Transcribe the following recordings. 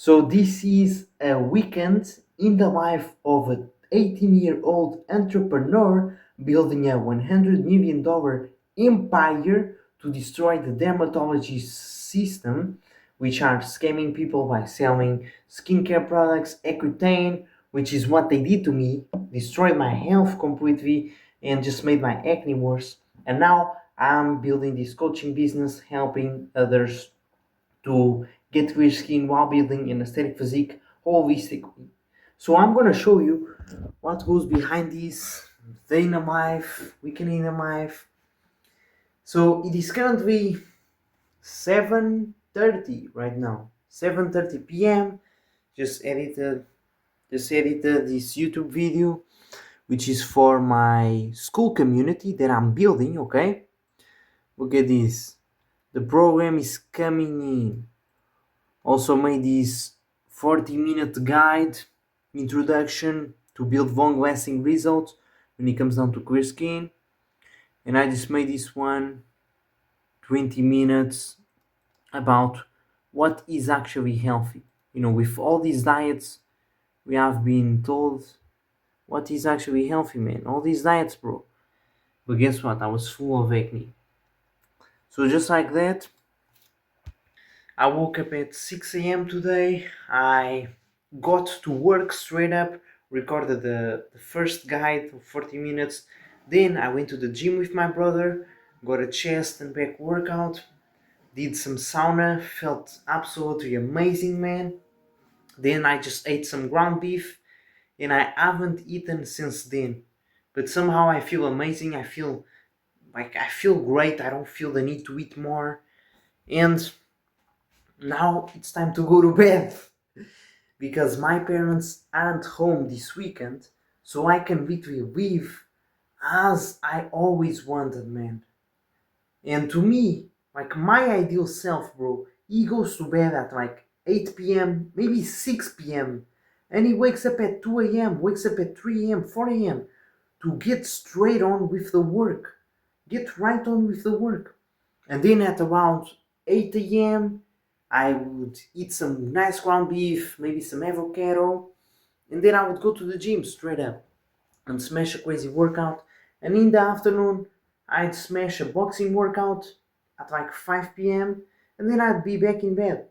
So this is a weekend in the life of an 18-year-old entrepreneur building a $100 million empire to destroy the dermatology system, which are scamming people by selling skincare products, Accutane, which is what they did to me, destroyed my health completely and just made my acne worse. And now I'm building this coaching business, helping others to get clear skin while building an aesthetic physique holistically. So I'm gonna show you what goes behind this day in a life, weekend in a life. So it is currently 7:30 right now. 7:30 p.m. Just edited this YouTube video, which is for my school community that I'm building. Okay, look at this. The program is coming in. Also made this 40-minute guide introduction to build long-lasting results when it comes down to clear skin. And I just made this one 20 minutes about what is actually healthy. With all these diets, we have been told what is actually healthy, man. All these diets, bro. But guess what? I was full of acne. So just like that, I woke up at 6 a.m. today. I got to work straight up, recorded the first guide of 40 minutes. Then I went to the gym with my brother, got a chest and back workout, did some sauna, felt absolutely amazing, man. Then I just ate some ground beef and I haven't eaten since then. But somehow I feel amazing. I feel great. I don't feel the need to eat more. And now it's time to go to bed because my parents aren't home this weekend, so I can literally live as I always wanted, man. And to me, like my ideal self, bro, he goes to bed at like 8 p.m., maybe 6 p.m., and he wakes up at 2 a.m., wakes up at 3 a.m., 4 a.m. to get straight on with the work. Get right on with the work. And then at around 8 a.m., I would eat some nice ground beef, maybe some avocado, and then I would go to the gym straight up and smash a crazy workout. And in the afternoon, I'd smash a boxing workout at like 5 p.m., and then I'd be back in bed.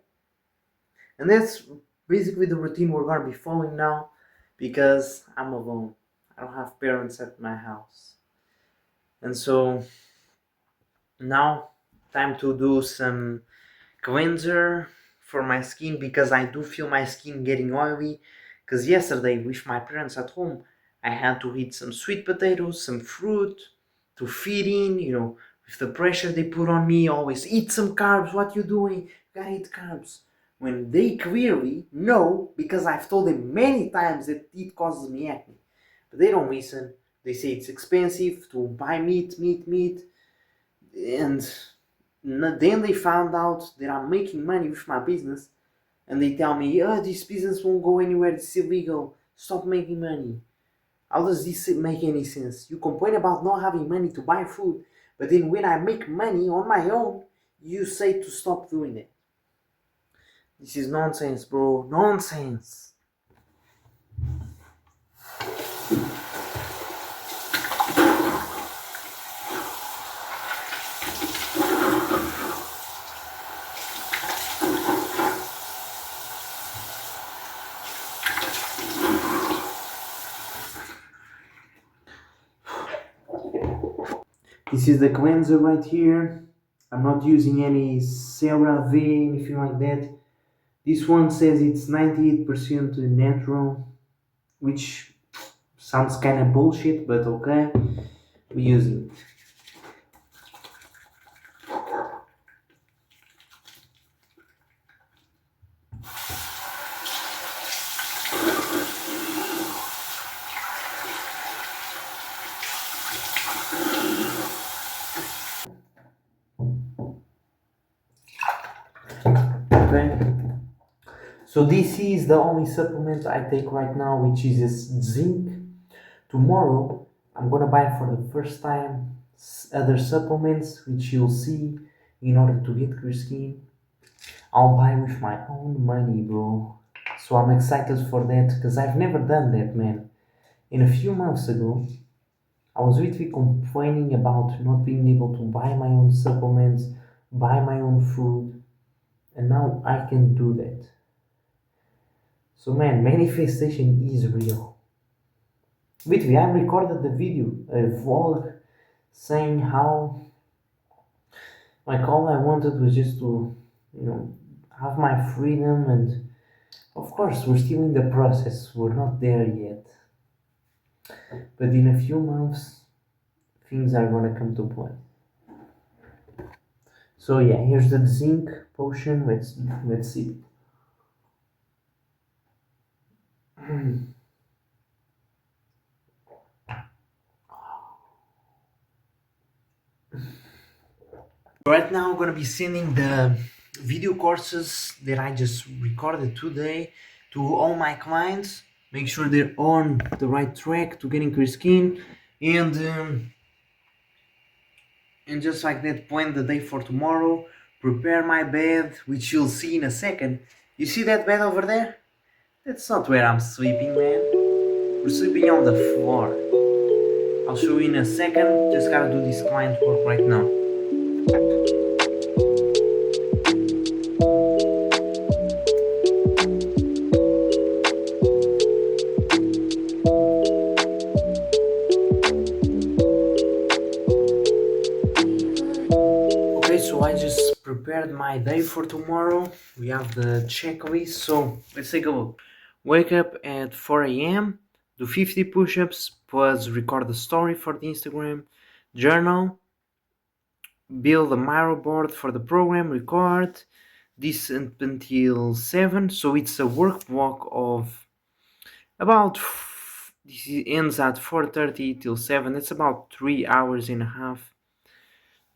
And that's basically the routine we're gonna be following now because I'm alone. I don't have parents at my house. And so now, time to do some cleanser for my skin because I do feel my skin getting oily. Because yesterday, with my parents at home, I had to eat some sweet potatoes, some fruit to feed in, with the pressure they put on me. Always eat some carbs. What you doing? You gotta eat carbs. When they clearly know, because I've told them many times that it causes me acne. But they don't listen. They say it's expensive to buy meat. And then they found out that I'm making money with my business, and they tell me, "Oh, this business won't go anywhere. It's illegal. Stop making money." How does this make any sense? You complain about not having money to buy food, but then when I make money on my own, you say to stop doing it. This is nonsense, bro. Nonsense. This is the cleanser right here. I'm not using any CeraVe, anything like that. This one says it's 98% natural, which sounds kind of bullshit, but okay, we use it. Okay, so this is the only supplement I take right now, which is zinc. Tomorrow, I'm gonna buy for the first time other supplements, which you'll see in order to get clear skin. I'll buy with my own money, bro. So I'm excited for that because I've never done that, man. And a few months ago, I was literally complaining about not being able to buy my own supplements, buy my own food, and now I can do that. So, man, manifestation is real. Literally, I recorded the video, a vlog, saying how, like, all I wanted was just to, you know, have my freedom, and of course, we're still in the process, we're not there yet. But in a few months, things are gonna come to play. So yeah, here's the zinc potion. Let's see. Right now, I'm gonna be sending the video courses that I just recorded today to all my clients. Make sure they're on the right track to getting clear skin, and just like that, plan the day for tomorrow. Prepare my bed, which you'll see in a second. You see that bed over there? That's not where I'm sleeping, man. We're sleeping on the floor. I'll show you in a second. Just gotta do this client work right now. Okay, so I just prepared my day for tomorrow. We have the checklist. So let's take a look. Wake up at 4 a.m., do 50 push ups, plus record a story for the Instagram, journal, build a mirror board for the program, record this until 7. So it's a work block of about this ends at 4:30 till 7. It's about 3 hours and a half.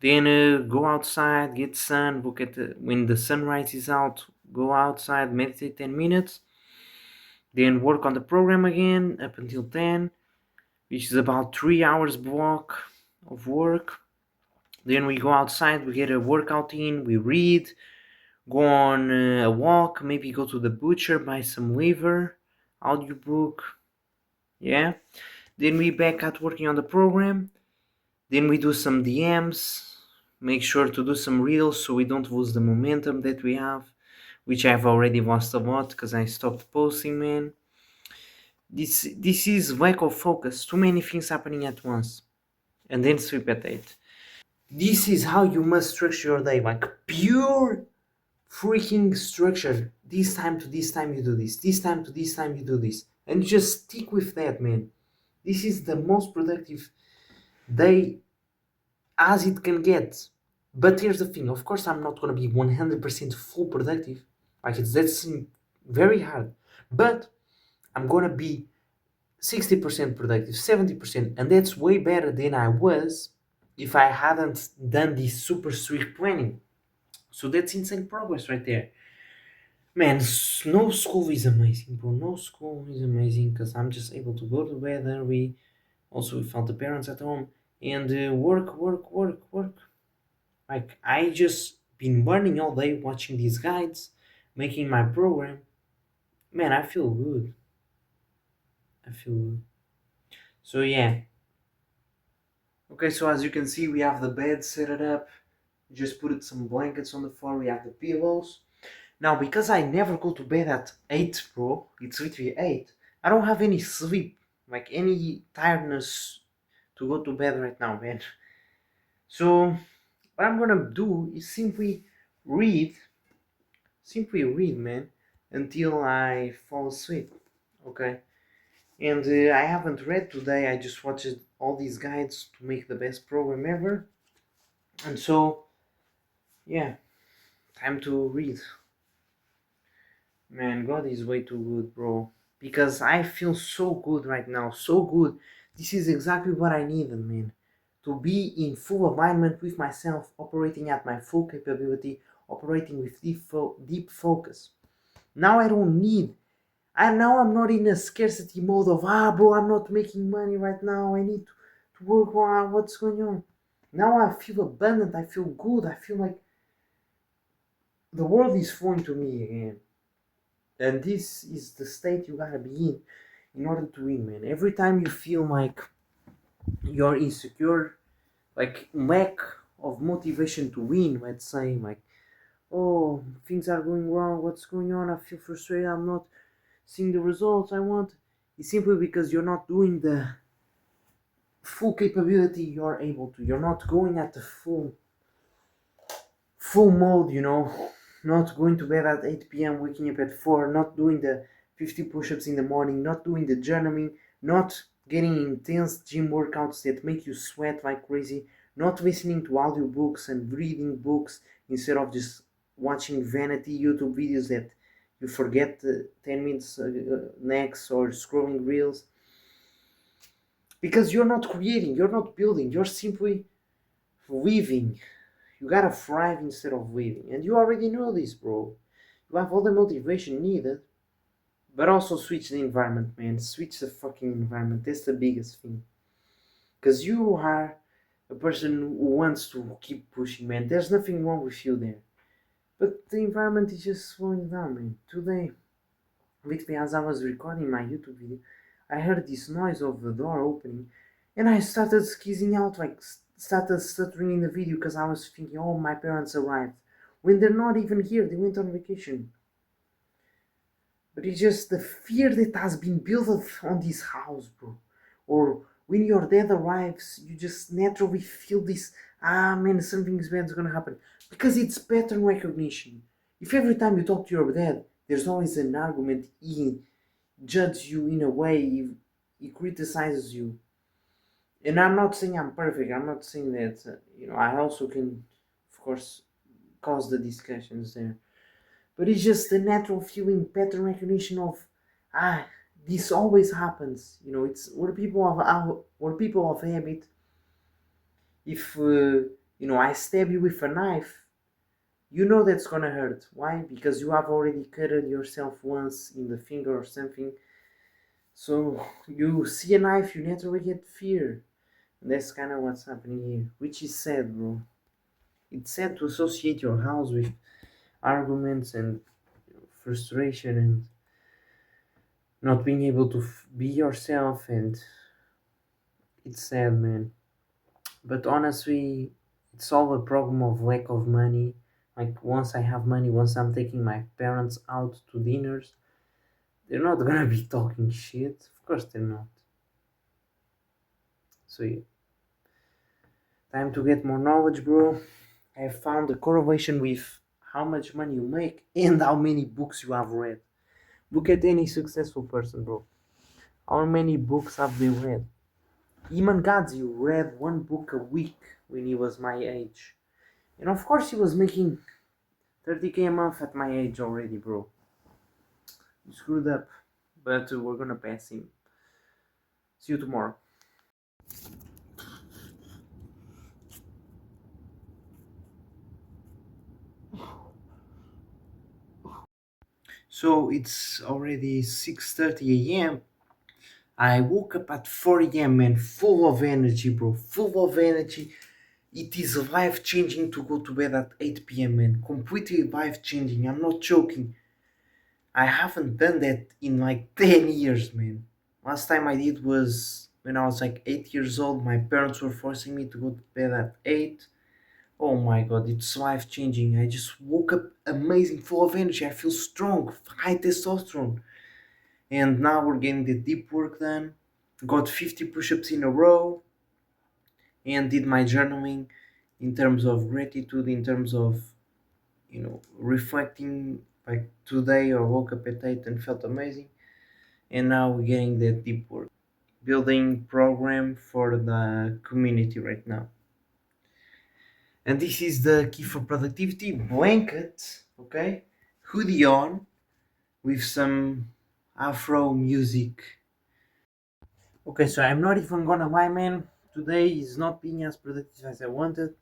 Then go outside, get sun, look at when the sunrise is out, go outside, meditate 10 minutes. Then work on the program again up until 10, which is about 3 hours block of work. Then we go outside, we get a workout in, we read, go on a walk, maybe go to the butcher, buy some liver, audiobook. Yeah. Then we back at working on the program. Then we do some DMs, make sure to do some reels so we don't lose the momentum that we have, which I've already lost a lot because I stopped posting, man. This is lack of focus, too many things happening at once, and then sleep at 8. This is how you must structure your day, like pure freaking structure. This time to this time you do this time to this time you do this, and just stick with that, man. This is the most productive day as it can get. But here's the thing, of course I'm not gonna be 100% full productive. Like that's very hard. But I'm gonna be 60% productive, 70%, and that's way better than I was if I hadn't done this super strict planning. So that's insane progress right there. Man, no school is amazing, bro. No school is amazing because I'm just able to go to bed early, also without the parents at home, and work. Like I just been learning all day, watching these guides, making my program. Man, I feel good. I feel good. So yeah. Okay, so as you can see, we have the bed set it up. Just put some blankets on the floor. We have the pillows. Now, because I never go to bed at 8, bro, it's literally 8. I don't have any sleep, like any tiredness to go to bed right now, man. So what I'm gonna do is read simply read, man, until I fall asleep. Okay. And I haven't read today. I just watched all these guides to make the best program ever. And so, yeah, time to read. Man, God is way too good, bro. Because I feel so good right now. So good. This is exactly what I needed, man. To be in full alignment with myself, operating at my full capability, operating with deep focus. Now I don't need. And now I'm not in a scarcity mode of bro, I'm not making money right now. I need to work. What's going on? Now I feel abundant. I feel good. I feel like the world is falling to me again. And this is the state you gotta be in order to win, man. Every time you feel like you're insecure, like lack of motivation to win, let's say, like, oh, things are going wrong, what's going on, I feel frustrated, I'm not seeing the results I want, it's simply because you're not doing the full capability you're able to. You're not going at the full mode, not going to bed at 8 p.m., waking up at 4, not doing the 50 push-ups in the morning, not doing the journaling, not getting intense gym workouts that make you sweat like crazy, not listening to audiobooks and reading books instead of just watching vanity YouTube videos that you forget 10 minutes next, or scrolling reels. Because you're not creating, you're not building, you're simply living. You gotta thrive instead of living. And you already know this, bro. You have all the motivation needed. But also switch the environment, man. Switch the fucking environment. That's the biggest thing. Because you are a person who wants to keep pushing, man. There's nothing wrong with you there. But the environment is just slowing down, man. Today, literally as I was recording my YouTube video, I heard this noise of the door opening, and I started skeezing out, like started stuttering in the video because I was thinking, oh, my parents arrived. When they're not even here, they went on vacation. But it's just the fear that has been built on this house, bro. Or when your dad arrives, you just naturally feel this, man, something's bad's gonna happen. Because it's pattern recognition. If every time you talk to your dad, there's always an argument, he judges you in a way, he criticizes you. And I'm not saying I'm perfect, I'm not saying that, I also can, of course, cause the discussions there. But it's just a natural feeling, pattern recognition of, ah, this always happens. It's we're people of habit. If I stab you with a knife, you know that's gonna hurt. Why? Because you have already cut yourself once in the finger or something. So you see a knife, you naturally get fear. And that's kind of what's happening here, which is sad, bro. It's sad to associate your house with arguments and frustration and not being able to be yourself, and it's sad, man. But honestly, it's all a problem of lack of money. Like, once I have money, once I'm taking my parents out to dinners, they're not gonna be talking shit. Of course they're not. So yeah, time to get more knowledge, bro. I have found a correlation with how much money you make and how many books you have read. Look at any successful person, bro. How many books have they read? Iman Gadzhi read one book a week when he was my age. And of course he was making 30k a month at my age already, bro. You screwed up. But we're gonna pass him. See you tomorrow. So it's already 6:30 a.m. I woke up at 4 a.m. and full of energy, bro. Full of energy. It is life changing to go to bed at 8 p.m. man. Completely life changing. I'm not joking. I haven't done that in like 10 years, man. Last time I did was when I was like 8 years old. My parents were forcing me to go to bed at 8. Oh my god, it's life changing. I just woke up amazing, full of energy. I feel strong, high testosterone. And now we're getting the deep work done. Got 50 push ups in a row. And did my journaling in terms of gratitude, in terms of, reflecting. Like today, I woke up at 8 and felt amazing. And now we're getting the deep work. Building program for the community right now. And this is the key for productivity blanket, okay? Hoodie on with some Afro music. Okay, so I'm not even gonna lie, man. Today is not being as productive as I wanted.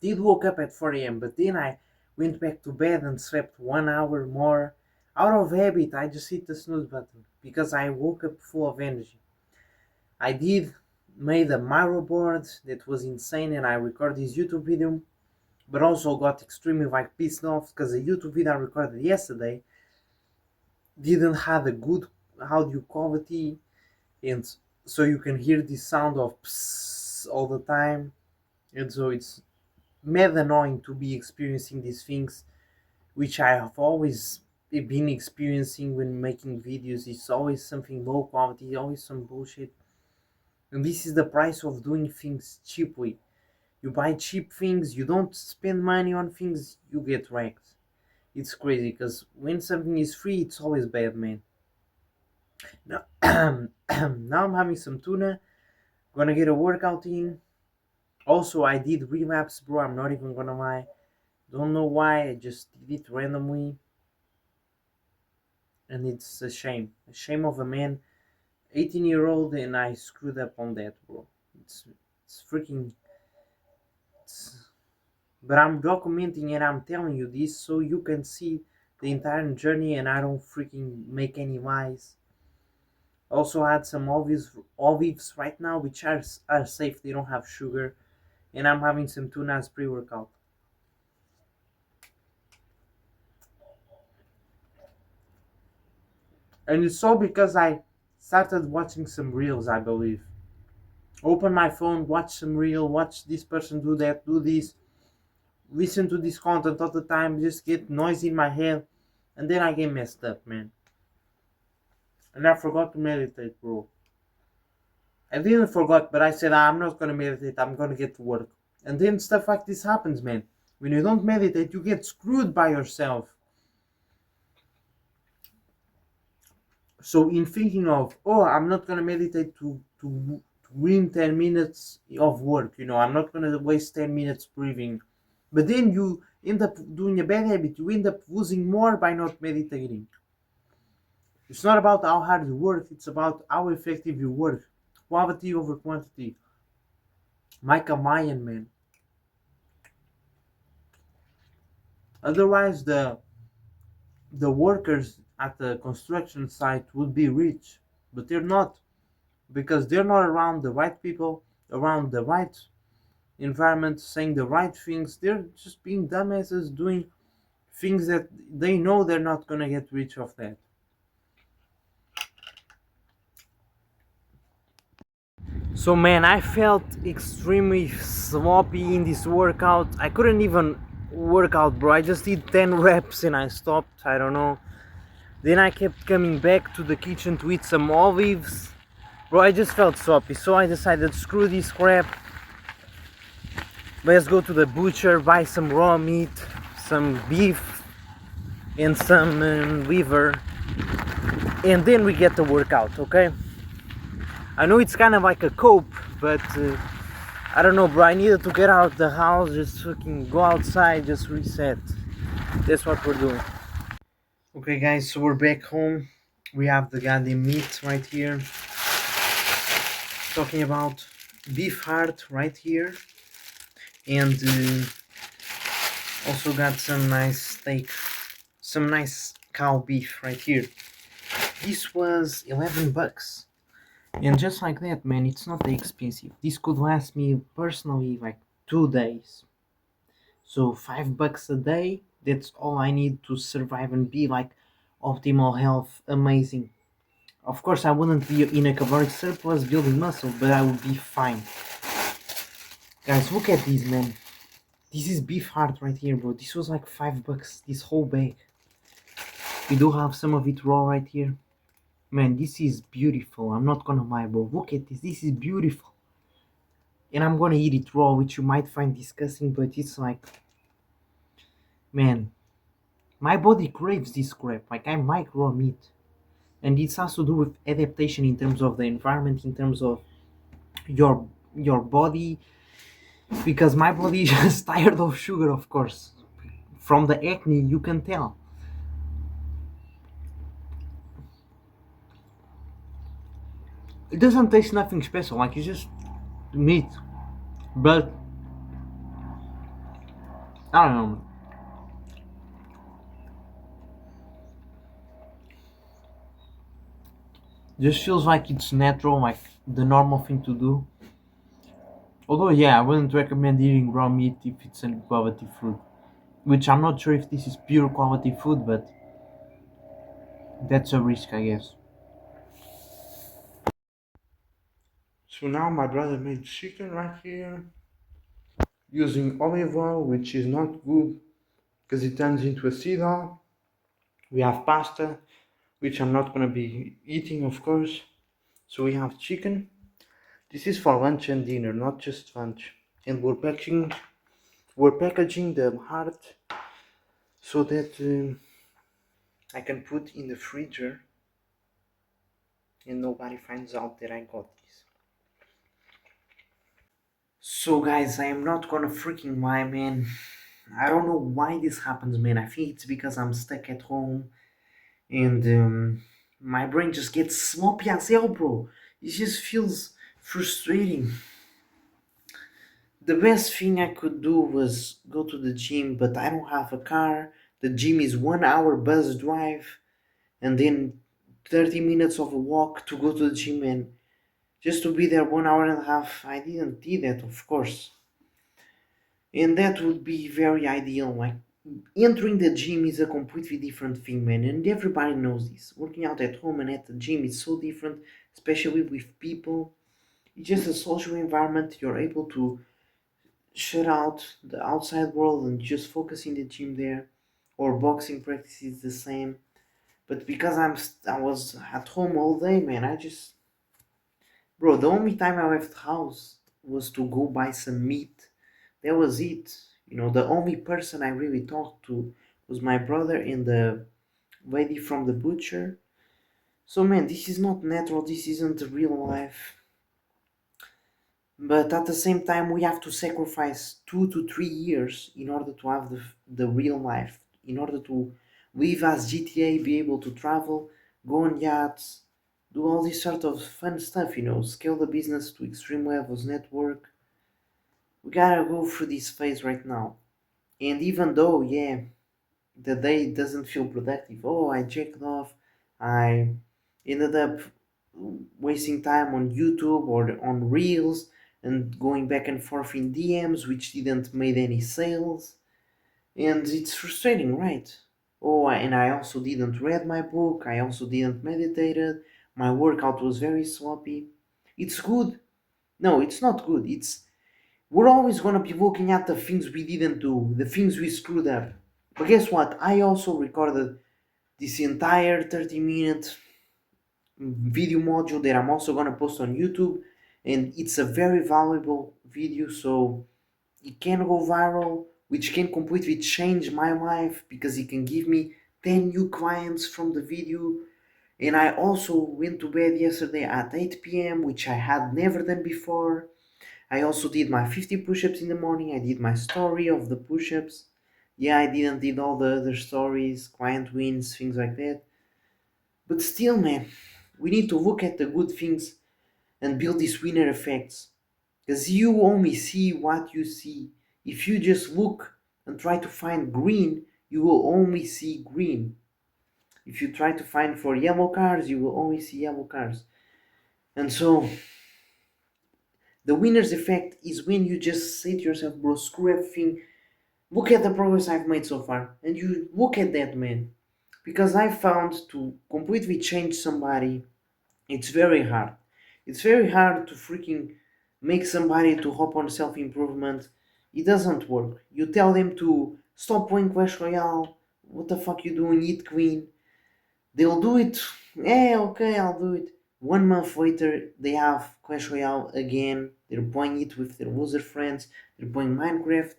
Did woke up at 4 a.m., but then I went back to bed and slept 1 hour more. Out of habit, I just hit the snooze button because I woke up full of energy. I did made a Miro board that was insane, and I recorded this YouTube video but also got extremely like pissed off because the YouTube video I recorded yesterday didn't have a good audio quality, and so you can hear the sound of psss all the time, and so it's mad annoying to be experiencing these things, which I have always been experiencing when making videos. It's always something low quality, always some bullshit, and this is the price of doing things cheaply. You buy cheap things, you don't spend money on things, you get wrecked. It's crazy because when something is free, it's always bad, man. Now, now I'm having some tuna. Gonna get a workout in. Also, I did relapse, bro. I'm not even gonna lie. Don't know why. I just did it randomly, and it's a shame. A shame of a man, 18-year-old, and I screwed up on that, bro. It's freaking. It's, but I'm documenting and I'm telling you this so you can see the entire journey, and I don't freaking make any lies. Also had some olives right now, which are safe. They don't have sugar, and I'm having some tuna as pre-workout. And it's all because I started watching some reels, I believe. Open my phone, watch some reel, watch this person do that, do this, listen to this content all the time, just get noise in my head, and then I get messed up, man. And I forgot to meditate, bro. I didn't forget, but I said, I'm not gonna meditate, I'm gonna get to work. And then stuff like this happens, man. When you don't meditate, you get screwed by yourself. So in thinking of, oh, I'm not gonna meditate to win 10 minutes of work, I'm not gonna waste 10 minutes breathing. But then you end up doing a bad habit, you end up losing more by not meditating. It's not about how hard you work, it's about how effective you work. Quality over quantity. Micah Mayan, man. Otherwise, the workers at the construction site would be rich, but they're not, because they're not around the right people, around the right environment, saying the right things. They're just being dumbasses doing things that they know they're not gonna get rich off that. So man, I felt extremely sloppy in this workout. I couldn't even work out, bro. I just did 10 reps and I stopped. I don't know. Then I kept coming back to the kitchen to eat some olives. Bro, I just felt sloppy, so I decided, screw this crap. Let's go to the butcher, buy some raw meat, some beef, and some liver, and then we get the workout, okay? I know it's kind of like a cope, but I don't know, bro. I needed to get out of the house, just fucking go outside, just reset. That's what we're doing. Okay, guys, so we're back home. We have the goddamn meat right here. Talking about beef heart right here, and also got some nice steak, some nice cow beef right here. This was 11 bucks. And just like that, man, it's not that expensive. This could last me personally like 2 days. So $5 a day, that's all I need to survive and be like optimal health, amazing. Of course, I wouldn't be in a caloric surplus building muscle, but I would be fine. Guys, look at this, man. This is beef heart right here, bro. This was like $5, this whole bag. We do have some of it raw right here. Man, this is beautiful. I'm not gonna lie, bro. Look at this. This is beautiful. And I'm gonna eat it raw, which you might find disgusting, but it's like, man, my body craves this crap. Like, I like raw meat. And it has to do with adaptation in terms of the environment, in terms of your body, because my body is just tired of sugar, of course. From the acne, you can tell. It doesn't taste nothing special, like it's just meat. But I don't know. Just feels like it's natural, like the normal thing to do. Although, yeah, I wouldn't recommend eating raw meat if it's a quality food. Which I'm not sure if this is pure quality food, but that's a risk, I guess. So now my brother made chicken right here using olive oil, which is not good because it turns into acetic oil. We have pasta, which I'm not gonna be eating, of course. So we have chicken. This is for lunch and dinner, not just lunch. And we're packaging the heart so that I can put in the freezer and nobody finds out that I got this. So guys, I am not gonna freaking lie, man. I don't know why this happens, man. I think it's because I'm stuck at home and my brain just gets sloppy as hell, bro. It just feels frustrating. The best thing I could do was go to the gym, but I don't have a car. The gym is 1 hour bus drive and then 30 minutes of a walk to go to the gym, and just to be there 1 hour and a half. I didn't do that, of course. And that would be very ideal. Like, entering the gym is a completely different thing, man, and everybody knows this. Working out at home and at the gym is so different, especially with people. It's just a social environment. You're able to shut out the outside world and just focus in the gym there. Or boxing practice is the same. But because I was at home all day, man, I just, bro, the only time I left the house was to go buy some meat. That was it. The only person I really talked to was my brother and the lady from the butcher. So, man, this is not natural. This isn't real life. But at the same time, we have to sacrifice 2 to 3 years in order to have the real life. In order to live as GTA, be able to travel, go on yachts, do all this sort of fun stuff, scale the business to extreme levels, network. We gotta go through this phase right now. And even though, yeah, the day doesn't feel productive, oh, I checked off, I ended up wasting time on YouTube or on Reels and going back and forth in DMs, which didn't made any sales. And it's frustrating, right? Oh, and I also didn't read my book, I also didn't meditate, my workout was very sloppy. It's good. No, it's not good. We're always gonna be looking at the things we didn't do, the things we screwed up. But guess what? I also recorded this entire 30-minute video module that I'm also gonna post on YouTube, and it's a very valuable video, so it can go viral, which can completely change my life because it can give me 10 new clients from the video. And I also went to bed yesterday at 8 p.m., which I had never done before. I also did my 50 push-ups in the morning. I did my story of the push-ups. Yeah, I didn't did all the other stories, client wins, things like that. But still, man, we need to look at the good things and build these winner effects. Because you only see what you see. If you just look and try to find green, you will only see green. If you try to find for yellow cars, you will only see yellow cars. And so, the winner's effect is when you just say to yourself, bro, screw everything. Look at the progress I've made so far. And you look at that, man. Because I found to completely change somebody, it's very hard. It's very hard to freaking make somebody to hop on self improvement. It doesn't work. You tell them to stop playing Clash Royale. What the fuck you doing? Eat clean. They'll do it. Yeah, okay, I'll do it. 1 month later, they have Clash Royale again. They're playing it with their loser friends. They're playing Minecraft.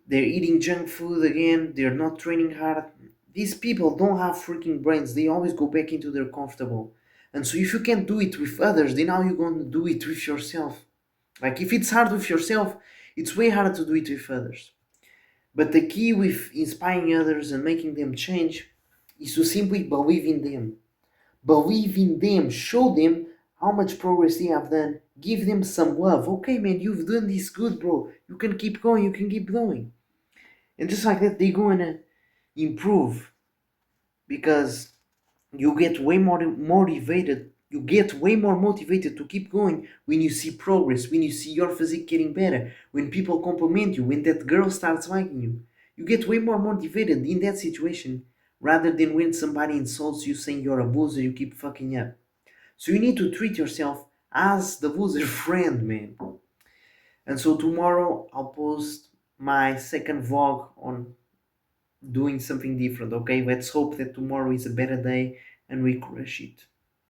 They're eating junk food again. They're not training hard. These people don't have freaking brains. They always go back into their comfortable. And so if you can't do it with others, then how you going to do it with yourself? Like, if it's hard with yourself, it's way harder to do it with others. But the key with inspiring others and making them change is to simply believe in them. Believe in them. Show them how much progress they have done. Give them some love. Okay, man, you've done this good, bro. You can keep going. You can keep going. And just like that, they're going to improve because you get way more motivated You get way more motivated to keep going when you see progress, when you see your physique getting better, when people compliment you, when that girl starts liking you. You get way more motivated in that situation rather than when somebody insults you saying you're a loser, you keep fucking up. So you need to treat yourself as the loser friend, man. And so tomorrow I'll post my second vlog on doing something different, okay? Let's hope that tomorrow is a better day and we crush it.